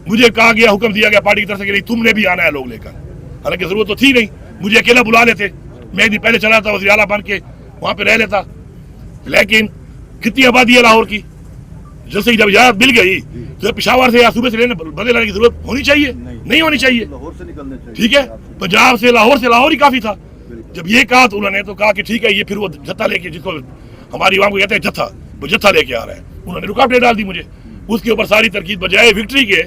मुझे कहा गया, हुक्म दिया गया पार्टी की तरफ से कि नहीं तुमने भी आना है लोग लेकर, हालांकि जरूरत तो थी नहीं, मुझे अकेला बुला लेते, मैं एक दिन पहले चला था वज़ीर आला बन के वहां पे रह लेता। लेकिन कितनी आबादी है लाहौर की, जैसे जब इजाजत मिल गई तो पिशावर से या सूबे से लेने बदले लाने की जरूरत होनी चाहिए, नहीं होनी चाहिए, ठीक है। पंजाब से लाहौर ही काफी था। जब ये कहा तो उन्होंने तो कहा कि ठीक है, ये फिर वो जत्था लेके, जिसको हमारी आवाम को कहते हैं जत्था, वो जत्था लेके आ रहा है, उन्होंने रुकावटें डाल दी मुझे। उसके ऊपर सारी तरकीब बजाय विक्ट्री के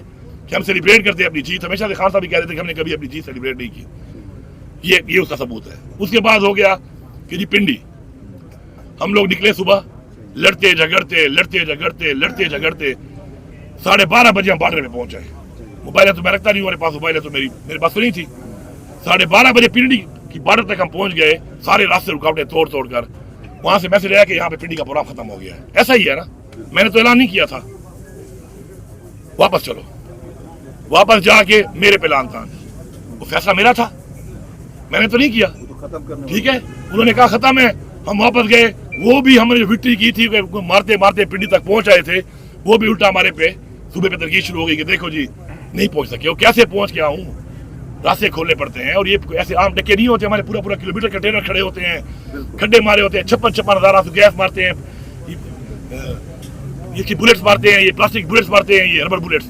कि हम सेलिब्रेट करते हैं अपनी जीत, हमेशा से खान साहब भी कह रहे थे कि हमने कभी अपनी जीत सेलिब्रेट नहीं की, ये उसका सबूत है। उसके बाद हो गया कि जी पिंडी, हम लोग निकले सुबह, लड़ते झगड़ते 12:30 बजे हम बॉर्डर में पहुंचे। मोबाइल तो मैं रखता नहीं, मेरे पास मोबाइल है तो मेरे पास तो नहीं थी। 12:30 बजे पिंडी की बॉर्डर तक हम पहुंच गए, सारे रास्ते रुकावटें तोड़ कर। वहां से मैसेज आया कि यहाँ पे पिंडी का प्रोग्राम खत्म हो गया है। ऐसा ही है ना, मैंने तो ऐलान नहीं किया था, वापस चलो। वापस जाके मेरे पे लान तान, वो फैसला मेरा था, मैंने तो नहीं किया, ठीक है। उन्होंने कहा खत्म है, हम वापस गए। वो भी हमने जो विक्ट्री की थी, मारते मारते पिंडी तक पहुंच आए थे, वो भी उल्टा हमारे पे सुबह पे तरकीब शुरू हो गई कि देखो जी नहीं पहुंच सके, वो कैसे पहुंच गया हूँ, रास्ते खोलने पड़ते हैं। और ये ऐसे आम डके नहीं होते, हमारे पूरा किलोमीटर कंटेनर खड़े होते हैं, खड्डे मारे होते हैं, 56,000 गैस मारते हैं, ये बुलेट्स मारते हैं, ये प्लास्टिक बुलेट्स मारते हैं, ये रबर बुलेट्स।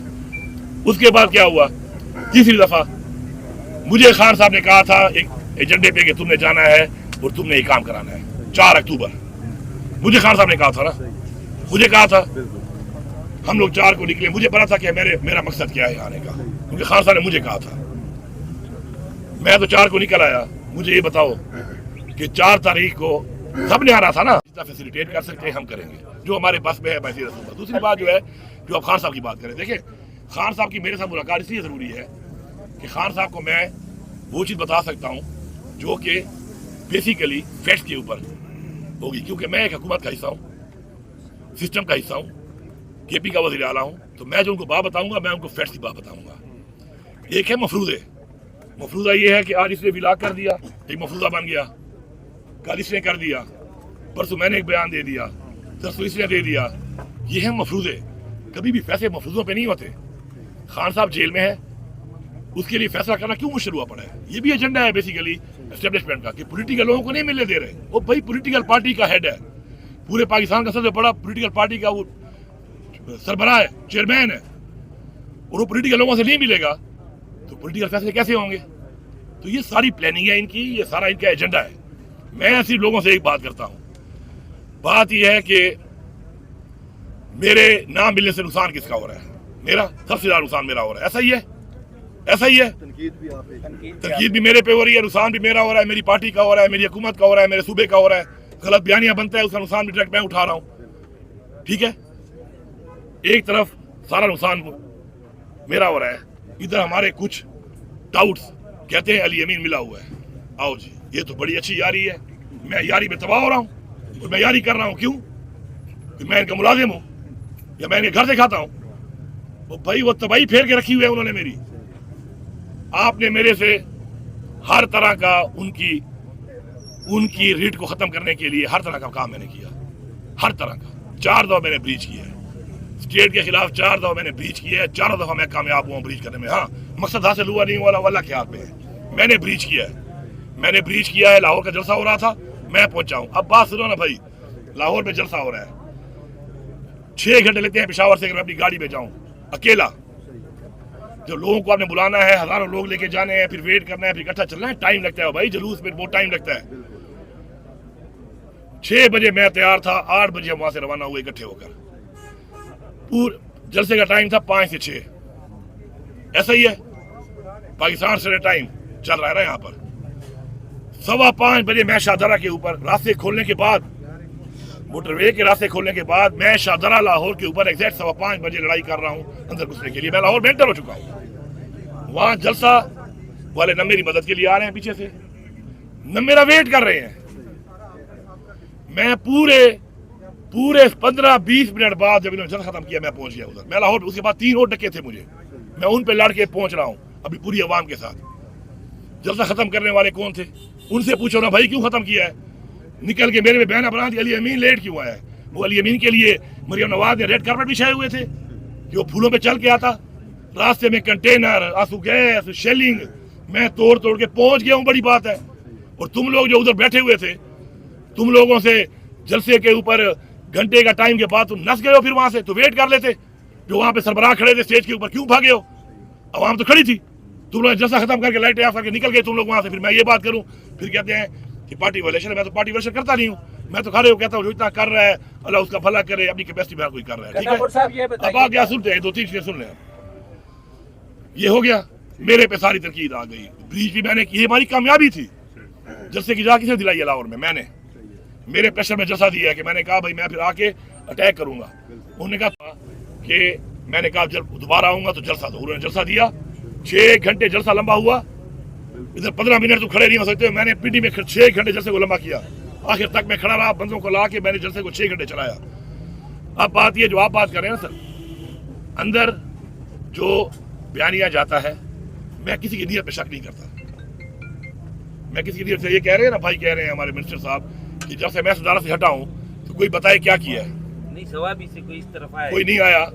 उसके बाद क्या हुआ, तीसरी दफा मुझे खान साहब ने कहा था एक एजेंडे पे कि तुमने जाना है और तुमने ये काम कराना है 4 अक्टूबर। मुझे खान साहब ने कहा था ना, मुझे कहा था, हम लोग 4 को निकले। मुझे पता था कि मेरा मकसद क्या है आने का, क्योंकि खान साहब ने मुझे कहा था। मैं तो 4 को निकल आया। मुझे ये बताओ कि 4 तारीख को सबने आना था ना, जितना फैसिलिटेट कर सकते हैं हम करेंगे, जो हमारे बस में है वैसे रसूंगा। दूसरी बात जो है, जो आप खान साहब की बात करें, देखिए खान साहब की मेरे साथ मुलाकात इसलिए जरूरी है कि खान साहब को मैं वो चीज़ बता सकता हूँ जो कि बेसिकली फैक्ट्स के ऊपर होगी, क्योंकि मैं एक हुकूमत का हिस्सा हूँ, सिस्टम का हिस्सा हूँ, केपी का वज़ीर आला हूँ। तो मैं जो उनको बात बताऊंगा, मैं उनको फैक्ट्स की बात बताऊंगा। एक है मफरूज़ा ये है कि आज इसने विलाग कर दिया, एक मफरूज़ा बन गया, कल इसने कर दिया, परसों मैंने एक बयान दे दिया, तरसों इसने दे दिया। ये है मफरूज़े। कभी भी फैसले मफरूज़ों पे नहीं होते। खान साहब जेल में है, उसके लिए फैसला करना क्यों मुश्किल हुआ पड़ा है। ये भी एजेंडा है बेसिकली एस्टेब्लिशमेंट का कि पॉलिटिकल लोगों को नहीं मिलने दे रहे। वो भाई पॉलिटिकल पार्टी का हेड है, पूरे पाकिस्तान का सबसे बड़ा पॉलिटिकल पार्टी का वो सरबराह है, चेयरमैन है, और वो पॉलिटिकल लोगों से नहीं मिलेगा तो पॉलिटिकल फैसले कैसे होंगे। तो ये सारी प्लानिंग है इनकी, ये सारा इनका एजेंडा है। मैं सिर्फ लोगों से एक बात करता हूँ, बात यह है कि मेरे नाम मिलने से नुकसान किसका हो रहा है। मेरा सबसे ज्यादा नुकसान मेरा हो रहा है। ऐसा ही है। तनकीद भी मेरे पे हो रही है, नुकसान भी मेरा हो रहा है, मेरी पार्टी का हो रहा है, मेरी हुकूमत का हो रहा है, मेरे सूबे का हो रहा है। गलत बयानियां बनता है, उसका नुकसान भी डायरेक्ट मैं उठा रहा हूँ, ठीक है। एक तरफ सारा नुकसान मेरा हो रहा है, इधर हमारे कुछ डाउट्स कहते हैं अली अमीन मिला हुआ है। आओ जी, ये तो बड़ी अच्छी यारी है, मैं यारी में तबाह हो रहा हूँ और मैं यारी कर रहा हूँ क्यों, कि मैं इनका मुलाजिम हूँ या मैं इनके घर से खाता हूँ। वो भाई वो तबाही फेर के रखी हुई है उन्होंने मेरी। आपने मेरे से हर तरह का उनकी रीट को खत्म करने के लिए हर तरह का काम मैंने किया, हर तरह का। 4 दफा मैंने ब्रीच किया है स्टेट के खिलाफ, 4 दफा मैंने ब्रीच किया है, 4 दफा मैं कामयाब हुआ ब्रीच करने में। हाँ, मकसद हासिल हुआ नहीं हुआ वाला क्या हाथ में है, मैंने ब्रीच किया है। लाहौर का जलसा हो रहा था, मैं पहुंचा हूं। अब बात सुनो ना भाई, लाहौर में जलसा हो रहा है, 6 घंटे लेते हैं पेशावर से अगर मैं अपनी गाड़ी में जाऊं अकेला। जो लोगों को आपने बुलाना है, हजारों लोग लेके जाने हैं, फिर वेट करना है, फिर इकट्ठा चलना है, टाइम लगता है भाई, जुलूस में बहुत टाइम लगता है। 6 बजे मैं तैयार था, 8 बजे हम वहां से रवाना हुए इकट्ठे होकर। जलसे का टाइम था 5 से 6, ऐसा ही है। पाकिस्तान से टाइम चल रहा है ना यहाँ पर। 5:15 बजे मैं शाहदरा के ऊपर रास्ते खोलने के बाद, मोटरवे के रास्ते खोलने के बाद मैं शाहदरा लाहौर के ऊपर एग्जैक्ट 5:15 बजे लड़ाई कर रहा हूँ अंदर घुसने के लिए। मैं लाहौर में एंटर हो चुका हूँ। वहां जलसा वाले न मेरी मदद के लिए आ रहे हैं पीछे से, न मेरा वेट कर रहे हैं। मैं पूरे 15-20 मिनट बाद जब इन्होंने जलसा खत्म किया, मैं पहुंच गया उधर। मैं लाहौर, उसके बाद 3 और डके थे मुझे, मैं उन पे लड़ के पहुंच रहा हूँ अभी पूरी आवाम के साथ। जलसा खत्म करने वाले कौन थे, उनसे पूछो ना भाई क्यों खत्म किया है। निकल के मेरे में बयाना बना दिया, अली अमीन लेट क्यों आया है। वो अली अमीन के लिए मरियम नवाज ने रेड कार्पेट बिछाए हुए थे कि वो फूलों पे चल के आता, रास्ते में कंटेनर, आंसू गैस, शेलिंग, मैं तोड़ तोड़ के पहुंच गया हूं, बड़ी बात है। और तुम लोग जो उधर बैठे हुए थे, तुम लोगों से जलसे के ऊपर घंटे का टाइम के बाद तुम नस गए हो, फिर वहां से तो वेट कर लेते। जो वहां पे सरबराह खड़े थे स्टेज के ऊपर, क्यों भागे हो? आवाम तो खड़ी थी, तुम लोग जलसा खत्म करके लाइटें ऑफ करके निकल गए तुम लोग वहां से। फिर मैं ये बात करूं, फिर कहते हैं कि पार्टी वायलेशन है। मैं तो पार्टी वायलेशन करता नहीं हूँ, मैं तो खड़े हो कहता हूँ जो इतना कर रहा है अल्लाह उसका भला करे, अपनी कैपेसिटी में हर कोई कर रहा है। ठीक है, अब आ गया, सुनते हैं, 2-3 चीजें सुन लें। ये हो गया, मेरे पे सारी तरकीद आ गई। ब्रीच भी मैंने की, ये हमारी कामयाबी थी। जलसे की जा किसने दिलाई है लाहौर में? मैंने, मेरे प्रेशर में जलसा दिया कि मैंने कहा भाई मैं फिर आके अटैक करूंगा। उन्होंने कहा कि मैंने कहा जब दोबारा आऊंगा तो जलसा दो। उन्होंने जलसा दिया, 6 घंटे जलसा लंबा हुआ। इधर 15 मिनट तो खड़े नहीं हो सकते। मैंने पीटी में 6 घंटे जलसे को लंबा किया। आखिर तक मैं खड़ा रहा, बंदों को ला के मैंने जलसे को 6 घंटे चलाया। अब बात ये जो आप बात कर रहे हैं ना सर, अंदर जो बयानिया जाता है, मैं किसी की नीयत पे शक नहीं करता। मैं किसी की नीयत से, ये कह रहे हैं ना भाई, कह रहे हैं हमारे मिनिस्टर साहब कि जब से मैं सदारत से हटा हूं तो कोई बताए क्या किया है। नहीं, सवाल से कोई इस तरफ आया, कोई नहीं आया,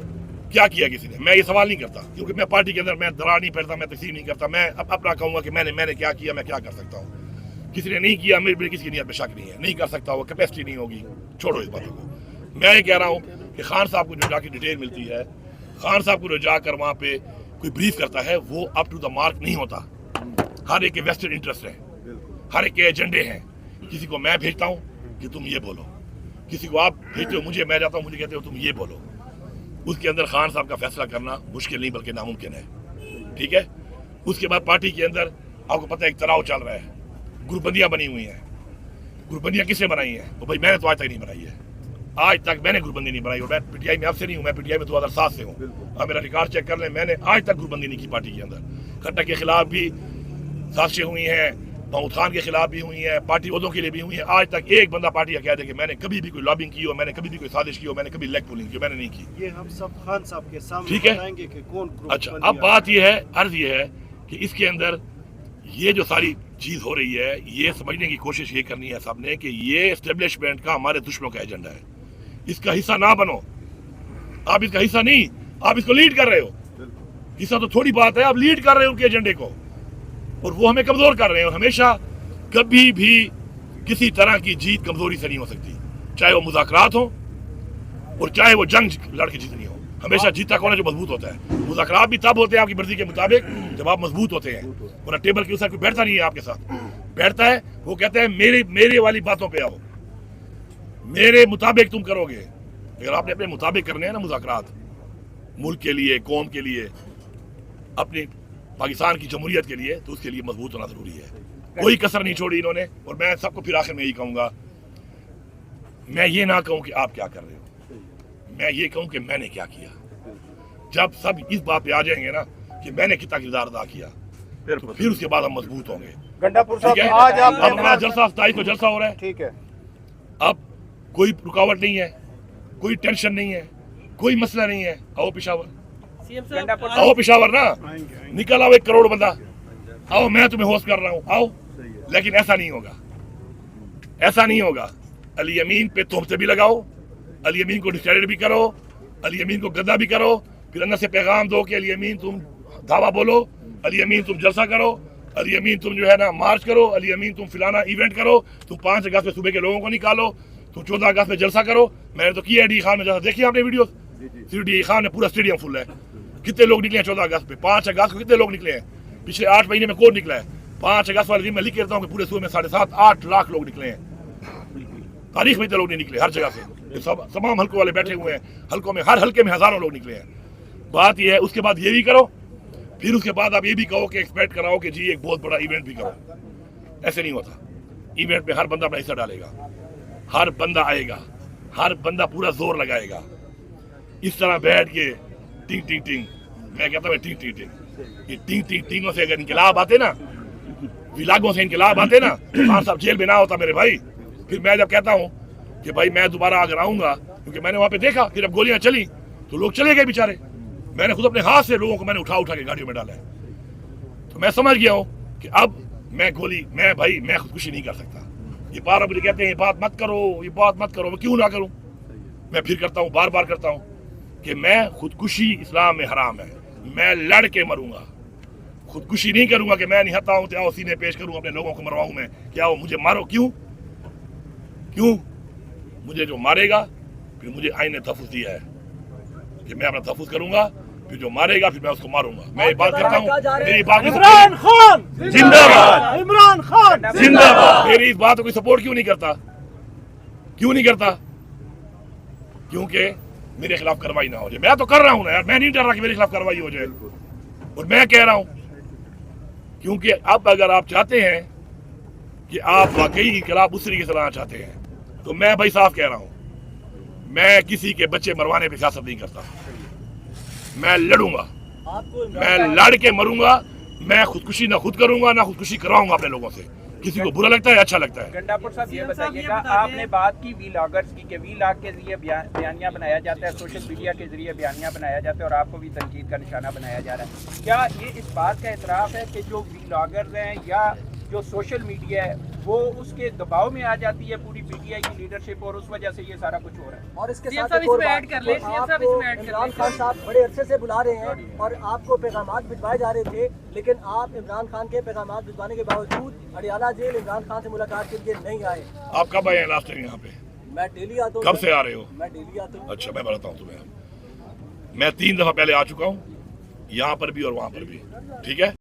क्या किया किसी ने। मैं ये सवाल नहीं करता, क्योंकि मैं पार्टी के अंदर मैं दरार नहीं पड़ता, मैं तकसीम नहीं करता। मैं अपना कहूंगा कि मैंने क्या किया, मैं क्या कर सकता हूँ। किसी ने नहीं किया, मेरे किसी की नीयत पे शक नहीं है, नहीं कर सकता, वो कैपेसिटी नहीं होगी, छोड़ो इस बातों को। मैं ये कह रहा हूँ कि खान साहब को जो जाके डिटेल मिलती है, खान साहब को जो जाकर वहाँ पे कोई ब्रीफ करता है, वो अप टू द मार्क नहीं होता। हर एक के वेस्टेड इंटरेस्ट है, हर एक के एजेंडे हैं। किसी को मैं भेजता हूँ कि तुम ये बोलो, किसी को आप भेजते हो मुझे, मैं जाता हूँ मुझे कहते हो तुम ये बोलो। उसके अंदर खान साहब का फैसला करना मुश्किल नहीं बल्कि नामुमकिन है। ठीक है, उसके बाद पार्टी के अंदर आपको पता है एक तनाव चल रहा है, ग्रुपबंदियां बनी हुई हैं। ग्रुपबंदियां किसने बनाई है? तो भाई मैंने तो आज तक नहीं बनाई है, आज तक मैंने ग्रुपबंदी नहीं बनाई। और मैं पीटीआई में आपसे नहीं हूँ, मैं पीटीआई में 2007 से हूँ। अब मेरा रिकॉर्ड चेक कर लें, मैंने आज तक ग्रुपबंदी नहीं की पार्टी के अंदर। खट्टर के खिलाफ भी साजिशें हुई हैं, महमूद खान के खिलाफ भी हुई हैं, पार्टी ओहदों के लिए भी हुई है। आज तक एक बंदा पार्टी का कह दे कि मैंने कभी भी कोई लॉबिंग की हो, मैंने कभी भी कोई साजिश की हो, मैंने कभी लेग पुलिंग की, मैंने नहीं की। ये हम सब खान साहब के सामने ठीक है, बताएंगे कि कौन। अच्छा, अब बात ये है, अर्ज ये है कि इसके अंदर ये जो सारी चीज हो रही है, ये समझने की कोशिश ये करनी है सबने कि ये एस्टेब्लिशमेंट का हमारे दुश्मनों का एजेंडा है। इसका हिस्सा ना बनो, आप इसका हिस्सा नहीं, आप इसको लीड कर रहे हो। हिस्सा तो थोड़ी बात है, आप लीड कर रहे हो उनके एजेंडे को, और वो हमें कमजोर कर रहे हैं। और हमेशा कभी भी किसी तरह की जीत कमजोरी से नहीं हो सकती, चाहे वो मुज़ाकरात हो और चाहे वो जंग लड़के जीतनी हो। हमेशा जीता कौन है? जो मजबूत होता है। मुज़ाकरात भी तब होते हैं आपकी मर्जी के मुताबिक जब आप मजबूत होते हैं, वरना टेबल के ऊपर कोई बैठता नहीं है आपके साथ। बैठता है वो कहता है मेरे वाली बातों पे आओ, मेरे मुताबिक तुम करोगे। अगर आपने अपने मुताबिक करने हैं ना मुज़ाकरात, मुल्क के लिए, कौम के लिए, अपनी पाकिस्तान की जमहूरियत के लिए, तो उसके लिए मजबूत होना जरूरी है। कोई कसर नहीं छोड़ी इन्होंने। और मैं सबको फिर आखिर में यही कहूंगा, मैं ये ना कहूं कि आप क्या कर रहे हो, मैं ये कहूं कि मैंने क्या किया। जब सब इस बात पे आ जाएंगे ना कि मैंने कितना किरदार अदा किया, तो फिर उसके बाद हम मजबूत होंगे। गंडापुर साहब, आज आप अपना जलसा 27 को जलसा हो रहा है, ठीक है, अब कोई रुकावट नहीं है, कोई टेंशन नहीं है, कोई मसला नहीं है। आओ पिशावर, आओ पिशावर ना, निकल आओ 1 करोड़ बंदा, आओ मैं तुम्हें होस्ट कर रहा हूँ, आओ। लेकिन ऐसा नहीं होगा, ऐसा नहीं होगा। अली अमीन पे तोहमतें भी लगाओ, अली अमीन को डिस्क्रेडिट भी करो, अली अमीन को गद्दा भी करो, फिर अंदर से पैगाम दो कि अली अमीन तुम दावा बोलो, अली अमीन तुम जलसा करो, अली अमीन तुम जो है ना मार्च करो, अली अमीन तुम फिलाना इवेंट करो, तुम 5 अगस्त में सुबह के लोगों को निकालो, तुम 14 अगस्त में जलसा करो। मैंने तो किया है डी खान में जलसा, देखिए आपने वीडियो, सिर्फ डी खान में पूरा स्टेडियम फुल है। कितने लोग निकले हैं 14 अगस्त पे? 5 अगस्त को कितने लोग निकले हैं? पिछले 8 महीने में कौन निकला है? 5 अगस्त वाले दिन मैं लिख के देता हूँ कि पूरे सूबे में 7.5-8 लाख लोग निकले हैं। तारीख में इतने लोग नहीं निकले, हर जगह से सब तमाम हल्कों वाले बैठे हुए हैं, हल्कों में हर हल्के में हजारों लोग निकले हैं। बात यह है, उसके बाद ये भी करो, फिर उसके बाद आप ये भी कहो कि एक्सपेक्ट कराओ कि जी एक बहुत बड़ा इवेंट भी करो। ऐसे नहीं होता। इवेंट में हर बंदा अपना हिस्सा डालेगा, हर बंदा आएगा, हर बंदा पूरा जोर लगाएगा। इस तरह बैठ के टिंग टिंग टिंग, मैं कहता हूँ टिंग टिंग टिंग, ये टिंग टिंग टिंगों से अगर इनकलाब आते ना, विलागों से इनकलाब आते ना, तो खान साहब जेल में ना होता मेरे भाई। फिर मैं जब कहता हूँ कि भाई मैं दोबारा अगर आऊंगा, क्योंकि मैंने वहां पे देखा फिर अब गोलियां चली तो लोग चले गए बेचारे। मैंने खुद अपने हाथ से लोगों को मैंने उठा के गाड़ियों में डाला है। तो मैं समझ गया हूँ कि अब मैं खुदकुशी नहीं कर सकता। ये बार मुझे कहते हैं ये बात मत करो, ये बात मत करो, मैं क्यों ना करूँ? मैं फिर करता हूँ, बार बार करता हूँ कि मैं खुदकुशी इस्लाम में हराम है। मैं लड़ के मरूंगा, खुदकुशी नहीं करूंगा कि मैं निहत्ता हूं तो आओ सीने पेश करूं, अपने लोगों को मरवाऊं मैं, क्या वो मुझे मारो, क्यों क्यों? मुझे जो मारेगा फिर मुझे आइन ने तहफ़्फ़ुज़ दिया है कि मैं अपना तहफ़्फ़ुज़ करूंगा, फिर जो मारेगा फिर मैं उसको मारूंगा। मैं ये बात करता हूँ, मेरी बात इमरान खान जिंदाबाद, इमरान खान जिंदाबाद। मेरी इस बात को कोई सपोर्ट क्यों नहीं करता? क्यों नहीं करता? क्योंकि मेरे खिलाफ कार्रवाई ना हो जाए। मैं तो कर रहा हूं ना यार, मैं नहीं डर रहा कि मेरे खिलाफ कार्रवाई हो जाए, और मैं कह रहा हूं क्योंकि अब अगर आप चाहते हैं कि आप वाकई इनकलाब उस तरीके से लाना चाहते हैं तो मैं भाई साफ कह रहा हूं, मैं किसी के बच्चे मरवाने पे सियासत नहीं करता, मैं लड़ूंगा, मैं लड़ के मरूंगा। मैं खुदकुशी ना खुद करूंगा ना खुदकुशी कराऊंगा अपने लोगों से। किसी को बुरा लगता है, अच्छा लगता है। गंडापुर साहब ये बताइएगा, आपने बात की वीलॉगर्स की कि वीलॉग के जरिए बयानियां बनाया जाता है, सोशल मीडिया के जरिए बयानियां बनाया जाता है और आपको भी तनकीद का निशाना बनाया जा रहा है। क्या ये इस बात का एतराफ़ है कि जो वीलॉगर्स हैं या जो सोशल मीडिया है वो उसके दबाव में आ जाती है पूरी पीटीआई की लीडरशिप और उस वजह से ये सारा कुछ हो रहा है? और इसके सीएम साथ साहब एक और इसमें बात, ऐड कर ले, तो सीएम साहब आपको इसमें ऐड कर ले। इमरान खान साहब बड़े अरसे से बुला रहे हैं और आपको पैगामात भिजवाए जा रहे थे, लेकिन आप इमरान खान के पैगामात भिजवाने के बावजूद अडियाला जेल इमरान खान से मुलाकात के लिए नहीं आए। आप कब आए हैं लास्ट टाइम यहाँ पे? मैं डेली आता हूँ। कब से आ रहे हो? मैं डेली आता हूँ। अच्छा, मैं बताता हूँ तुम्हें, मैं 3 दफा पहले आ चुका हूँ, यहाँ पर भी और वहां पर भी, ठीक है।